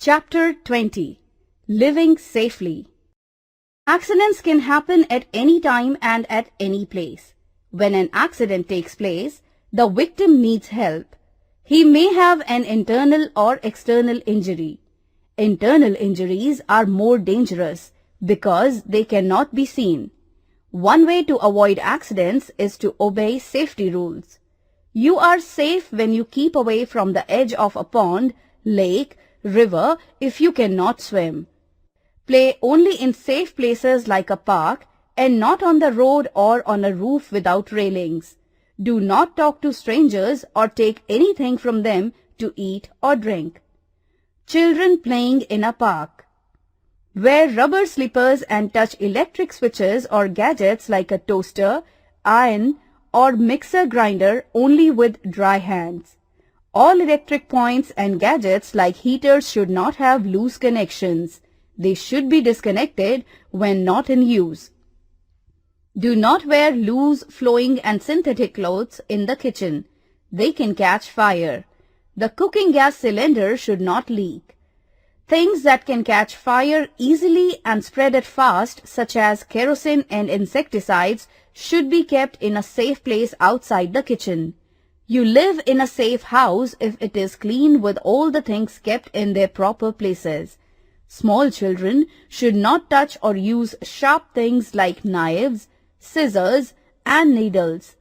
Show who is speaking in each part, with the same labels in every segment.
Speaker 1: Chapter 20. Living Safely. Accidents can happen at any time and at any place. When an accident takes place, the victim needs help. He may have an internal or external injury. Internal injuries are more dangerous because they cannot be seen. One way to avoid accidents is to obey safety rules. You are safe when you keep away from the edge of a pond, lake, river if you cannot swim. Play only in safe places like a park and not on the road or on a roof without railings. Do not talk to strangers or take anything from them to eat or drink. Children playing in a park. Wear rubber slippers and touch electric switches or gadgets like a toaster, iron, or mixer grinder only with dry hands. All electric points and gadgets like heaters should not have loose connections. They should be disconnected when not in use. Do not wear loose, flowing and synthetic clothes in the kitchen. They can catch fire. The cooking gas cylinder should not leak. Things that can catch fire easily and spread it fast, such as kerosene and insecticides, should be kept in a safe place outside the kitchen. You live in a safe house if it is clean with all the things kept in their proper places. Small children should not touch or use sharp things like knives, scissors, and needles.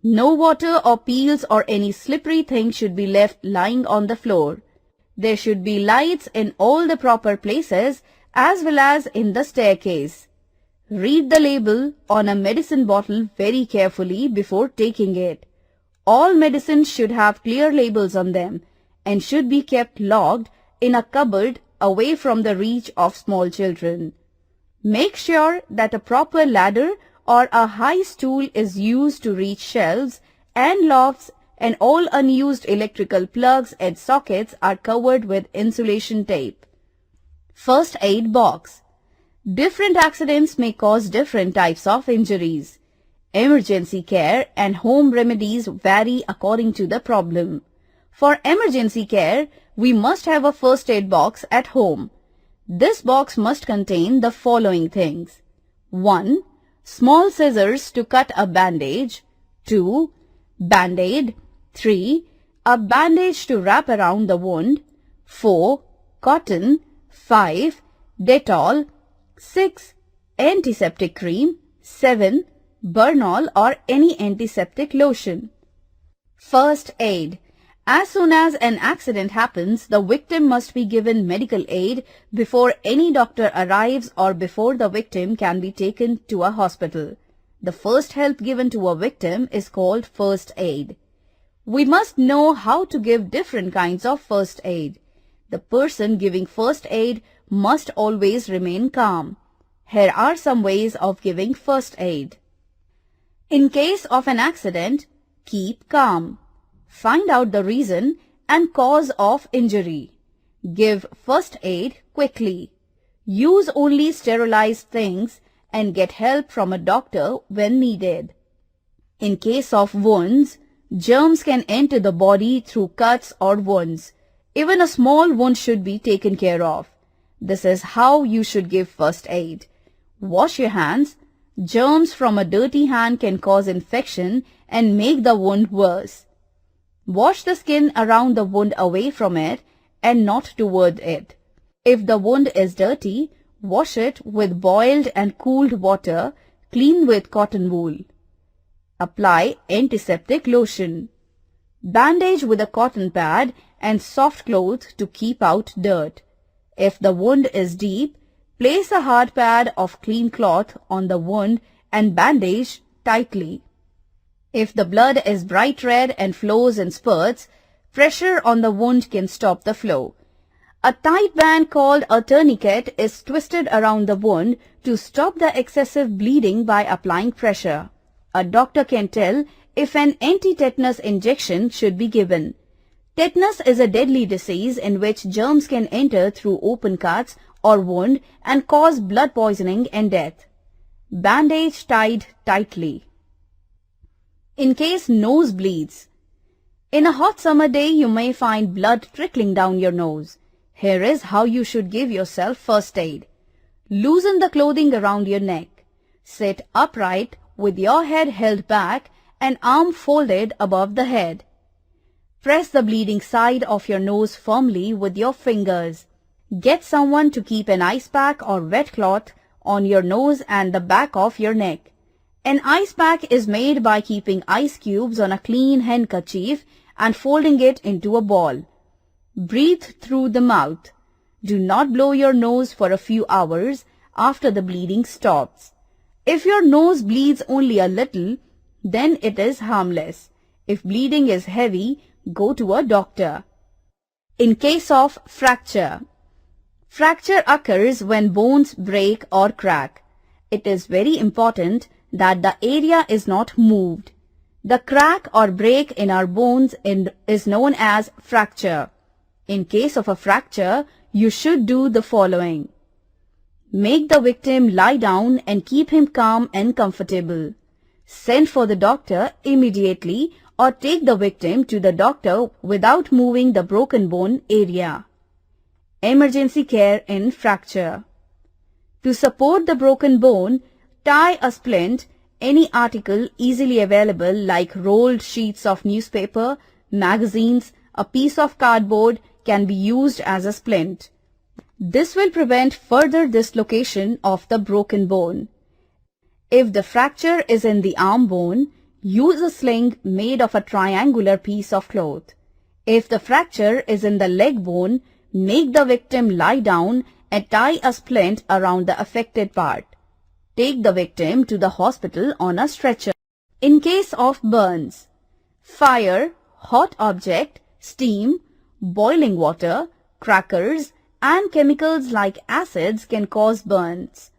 Speaker 1: No water or peels or any slippery thing should be left lying on the floor. There should be lights in all the proper places as well as in the staircase. Read the label on a medicine bottle very carefully before taking it. All medicines should have clear labels on them and should be kept locked in a cupboard away from the reach of small children. Make sure that a proper ladder or a high stool is used to reach shelves and lofts, and all unused electrical plugs and sockets are covered with insulation tape. First aid box. Different accidents may cause different types of injuries. Emergency care and home remedies vary according to the problem. For emergency care, we must have a first aid box at home. This box must contain the following things. 1. Small scissors to cut a bandage. 2. Band-aid. 3. A bandage to wrap around the wound. 4. Cotton. 5. Dettol. 6. Antiseptic cream. 7. Burnol or any antiseptic lotion. First aid. As soon as an accident happens, the victim must be given medical aid before any doctor arrives or before the victim can be taken to a hospital. The first help given to a victim is called first aid. We must know how to give different kinds of first aid. The person giving first aid must always remain calm. Here are some ways of giving first aid. In case of an accident, keep calm. Find out the reason and cause of injury. Give first aid quickly. Use only sterilized things and get help from a doctor when needed. In case of wounds, germs can enter the body through cuts or wounds. Even a small wound should be taken care of. This is how you should give first aid. Wash your hands. Germs from a dirty hand can cause infection and make the wound worse. Wash the skin around the wound away from it and not toward it. If the wound is dirty, wash it with boiled and cooled water, clean with cotton wool. Apply antiseptic lotion. Bandage with a cotton pad and soft cloth to keep out dirt. If the wound is deep, place a hard pad of clean cloth on the wound and bandage tightly. If the blood is bright red and flows in spurts, pressure on the wound can stop the flow. A tight band called a tourniquet is twisted around the wound to stop the excessive bleeding by applying pressure. A doctor can tell if an anti-tetanus injection should be given. Tetanus is a deadly disease in which germs can enter through open cuts or wound and cause blood poisoning and death. Bandage tied tightly. In case nose bleeds. In a hot summer day, you may find blood trickling down your nose. Here is how you should give yourself first aid. Loosen the clothing around your neck. Sit upright with your head held back and arm folded above the head. Press the bleeding side of your nose firmly with your fingers. Get someone to keep an ice pack or wet cloth on your nose and the back of your neck. An ice pack is made by keeping ice cubes on a clean handkerchief and folding it into a ball. Breathe through the mouth. Do not blow your nose for a few hours after the bleeding stops. If your nose bleeds only a little, then it is harmless. If bleeding is heavy, go to a doctor. In case of fracture. Fracture occurs when bones break or crack. It is very important that the area is not moved. The crack or break in our bones is known as fracture. In case of a fracture, you should do the following. Make the victim lie down and keep him calm and comfortable. Send for the doctor immediately or take the victim to the doctor without moving the broken bone area. Emergency care in fracture. To support the broken bone, tie a splint, any article easily available like rolled sheets of newspaper, magazines, a piece of cardboard can be used as a splint. This will prevent further dislocation of the broken bone. If the fracture is in the arm bone, use a sling made of a triangular piece of cloth. If the fracture is in the leg bone, make the victim lie down and tie a splint around the affected part. Take the victim to the hospital on a stretcher. In case of burns, fire, hot object, steam, boiling water, crackers, and chemicals like acids can cause burns.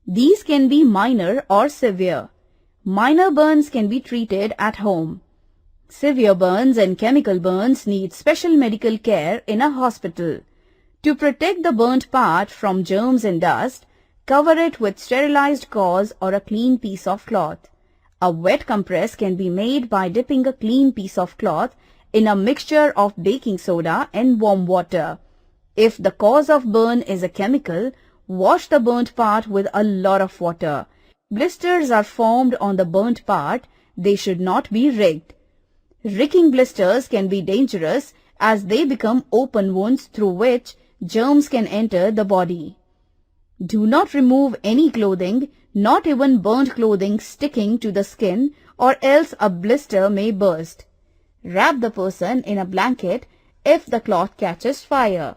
Speaker 1: These can be minor or severe. Minor burns can be treated at home. Severe burns and chemical burns need special medical care in a hospital. To protect the burnt part from germs and dust, cover it with sterilized gauze or a clean piece of cloth. A wet compress can be made by dipping a clean piece of cloth in a mixture of baking soda and warm water. If the cause of burn is a chemical, wash the burnt part with a lot of water. Blisters are formed on the burnt part. They should not be rigged. Ricking blisters can be dangerous as they become open wounds through which germs can enter the body. Do not remove any clothing, not even burnt clothing sticking to the skin, or else a blister may burst. Wrap the person in a blanket if the cloth catches fire.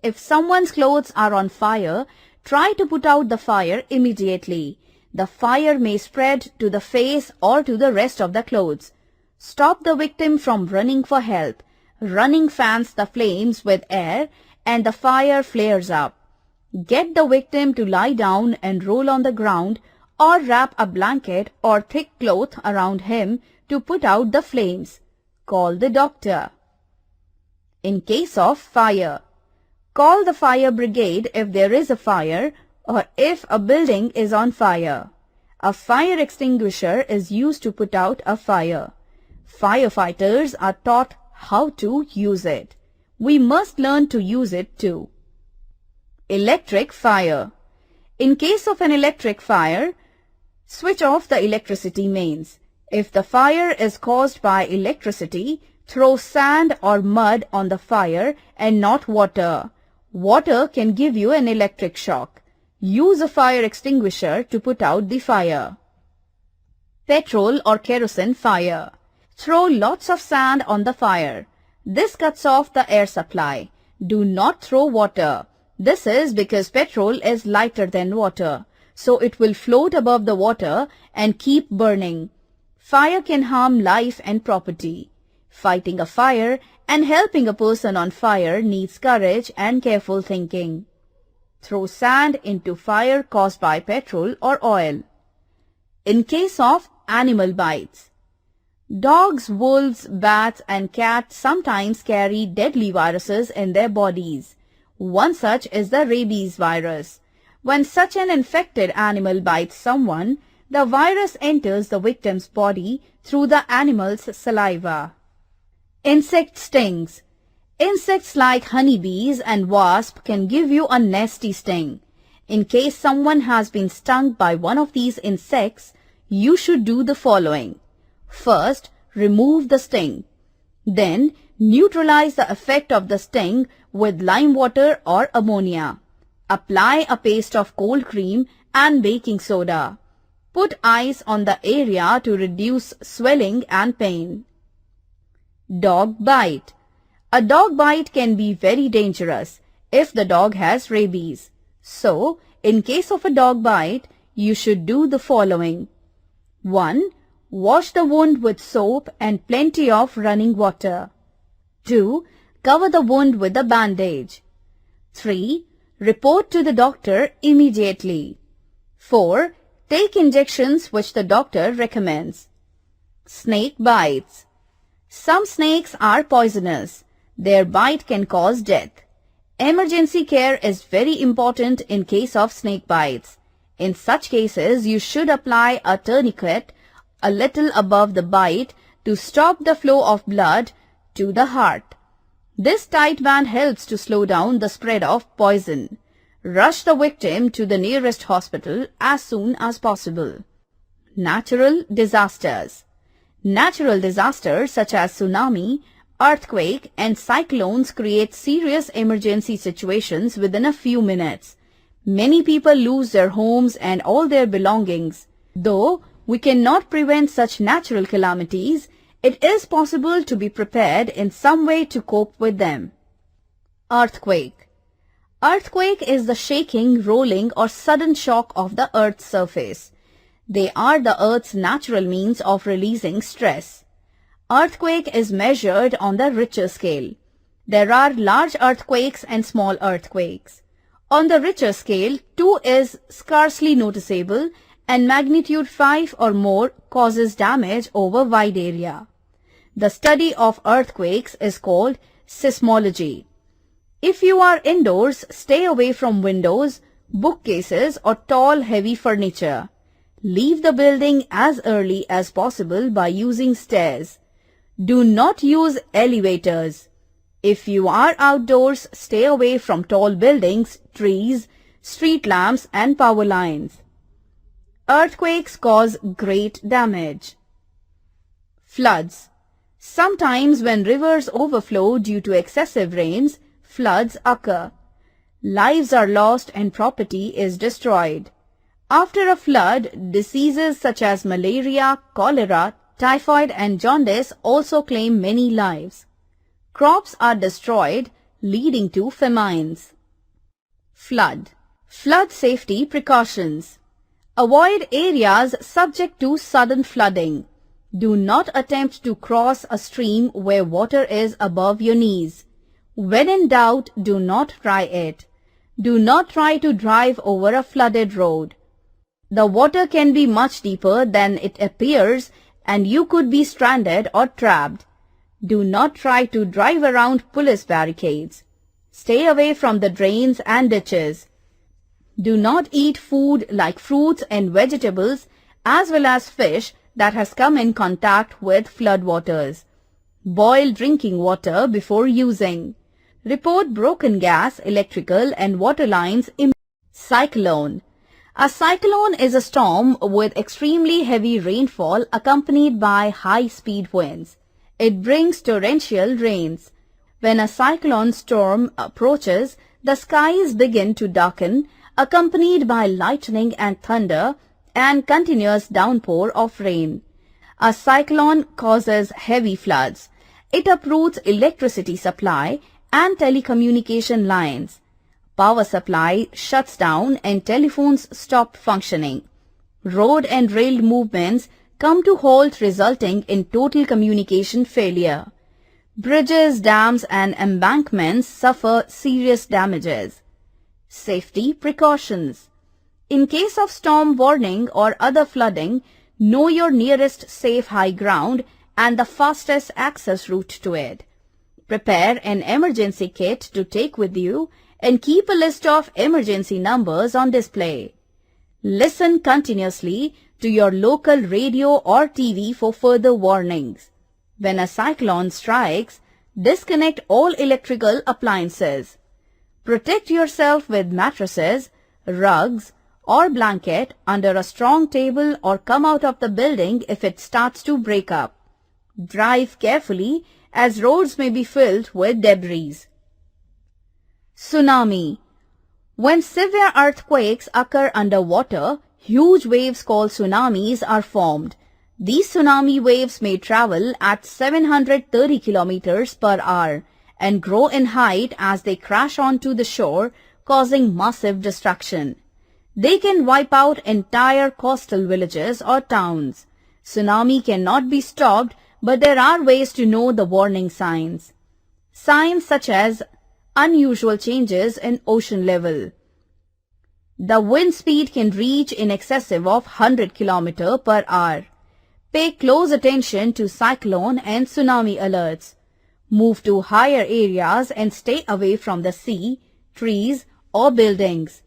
Speaker 1: If someone's clothes are on fire, try to put out the fire immediately. The fire may spread to the face or to the rest of the clothes. Stop the victim from running for help. Running fans the flames with air and the fire flares up. Get the victim to lie down and roll on the ground or wrap a blanket or thick cloth around him to put out the flames. Call the doctor. In case of fire, call the fire brigade if there is a fire or if a building is on fire. A fire extinguisher is used to put out a fire. Firefighters are taught how to use it. We must learn to use it too. Electric fire. In case of an electric fire, switch off the electricity mains. If the fire is caused by electricity, throw sand or mud on the fire and not water. Water can give you an electric shock. Use a fire extinguisher to put out the fire. Petrol or kerosene fire. Throw lots of sand on the fire. This cuts off the air supply. Do not throw water. This is because petrol is lighter than water, so it will float above the water and keep burning. Fire can harm life and property. Fighting a fire and helping a person on fire needs courage and careful thinking. Throw sand into fire caused by petrol or oil. In case of animal bites, dogs, wolves, bats and cats sometimes carry deadly viruses in their bodies. One such is the rabies virus. When such an infected animal bites someone, the virus enters the victim's body through the animal's saliva. Insect stings. Insects like honeybees and wasps can give you a nasty sting. In case someone has been stung by one of these insects, you should do the following. First, remove the sting. Then, neutralize the effect of the sting with lime water or ammonia. Apply a paste of cold cream and baking soda. Put ice on the area to reduce swelling and pain. Dog bite. A dog bite can be very dangerous if the dog has rabies. So, in case of a dog bite, you should do the following. 1. Wash the wound with soap and plenty of running water. 2. Cover the wound with a bandage. 3. Report to the doctor immediately. 4. Take injections which the doctor recommends. Snake bites. Some snakes are poisonous. Their bite can cause death. Emergency care is very important in case of snake bites. In such cases, you should apply a tourniquet a little above the bite to stop the flow of blood to the heart. This tight band helps to slow down the spread of poison. Rush the victim to the nearest hospital as soon as possible. Natural disasters. Natural disasters such as tsunami, earthquake and cyclones create serious emergency situations within a few minutes. Many people lose their homes and all their belongings. Though we cannot prevent such natural calamities, it is possible to be prepared in some way to cope with them. Earthquake. Earthquake is the shaking, rolling or sudden shock of the Earth's surface. They are the Earth's natural means of releasing stress. Earthquake is measured on the Richter scale. There are large earthquakes and small earthquakes. On the Richter scale, 2 is scarcely noticeable and magnitude 5 or more causes damage over wide area. The study of earthquakes is called seismology. If you are indoors, stay away from windows, bookcases or tall heavy furniture. Leave the building as early as possible by using stairs. Do not use elevators. If you are outdoors, stay away from tall buildings, trees, street lamps and power lines. Earthquakes cause great damage. Floods. Sometimes when rivers overflow due to excessive rains, floods occur. Lives are lost and property is destroyed. After a flood, diseases such as malaria, cholera, typhoid and jaundice also claim many lives. Crops are destroyed, leading to famines. Flood. Flood safety precautions. Avoid areas subject to sudden flooding. Do not attempt to cross a stream where water is above your knees. When in doubt, do not try it. Do not try to drive over a flooded road. The water can be much deeper than it appears and you could be stranded or trapped. Do not try to drive around police barricades. Stay away from the drains and ditches. Do not eat food like fruits and vegetables as well as fish that has come in contact with floodwaters. Boil drinking water before using. Report broken gas, electrical and water lines. Cyclone. A cyclone is a storm with extremely heavy rainfall accompanied by high-speed winds. It brings torrential rains. When a cyclone storm approaches, the skies begin to darken, accompanied by lightning and thunder and continuous downpour of rain. A cyclone causes heavy floods. It uproots electricity supply and telecommunication lines. Power supply shuts down and telephones stop functioning. Road and rail movements come to halt, resulting in total communication failure. Bridges, dams and embankments suffer serious damages. Safety precautions. In case of storm warning or other flooding, know your nearest safe high ground and the fastest access route to it. Prepare an emergency kit to take with you and keep a list of emergency numbers on display. Listen continuously to your local radio or TV for further warnings. When a cyclone strikes, Disconnect all electrical appliances. Protect yourself with mattresses, rugs, or blanket under a strong table or come out of the building if it starts to break up. Drive carefully as roads may be filled with debris. Tsunami. When severe earthquakes occur underwater, huge waves called tsunamis are formed. These tsunami waves may travel at 730 kilometers per hour and grow in height as they crash onto the shore, causing massive destruction. They can wipe out entire coastal villages or towns. Tsunami cannot be stopped, but there are ways to know the warning signs. Signs such as unusual changes in ocean level. The wind speed can reach in excess of 100 km per hour. Pay close attention to cyclone and tsunami alerts. Move to higher areas and stay away from the sea, trees, or buildings.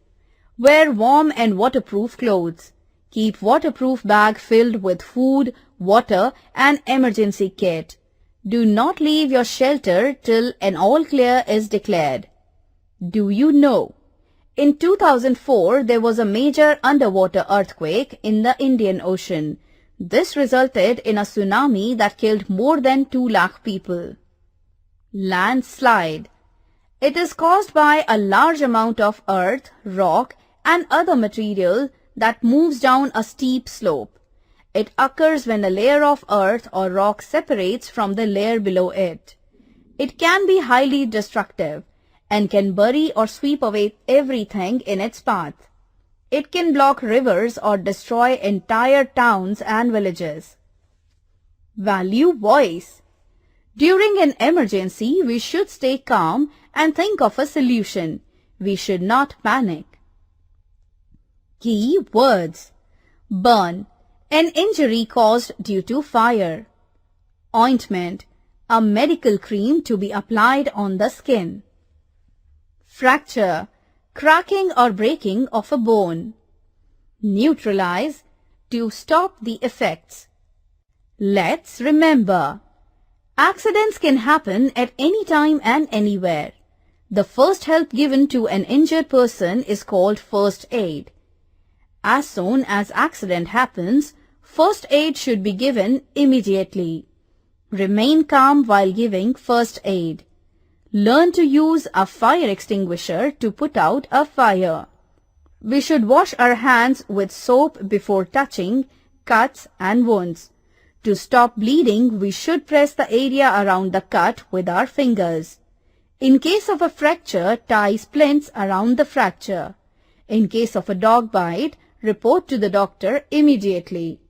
Speaker 1: Wear warm and waterproof clothes. Keep waterproof bag filled with food, water, and emergency kit. Do not leave your shelter till an all clear is declared. Do you know? In 2004, there was a major underwater earthquake in the Indian Ocean. This resulted in a tsunami that killed more than 2 lakh people. Landslide. It is caused by a large amount of earth, rock, and other material that moves down a steep slope. It occurs when a layer of earth or rock separates from the layer below it. It can be highly destructive and can bury or sweep away everything in its path. It can block rivers or destroy entire towns and villages. Value voice. During an emergency, we should stay calm and think of a solution. We should not panic. Key words. Burn. An injury caused due to fire. Ointment. A medical cream to be applied on the skin. Fracture. Cracking or breaking of a bone. Neutralize. To stop the effects. Let's remember. Accidents can happen at any time and anywhere. The first help given to an injured person is called first aid. As soon as accident happens, first aid should be given immediately. Remain calm while giving first aid. Learn to use a fire extinguisher to put out a fire. We should wash our hands with soap before touching cuts and wounds. To stop bleeding, we should press the area around the cut with our fingers. In case of a fracture, tie splints around the fracture. In case of a dog bite, report to the doctor immediately.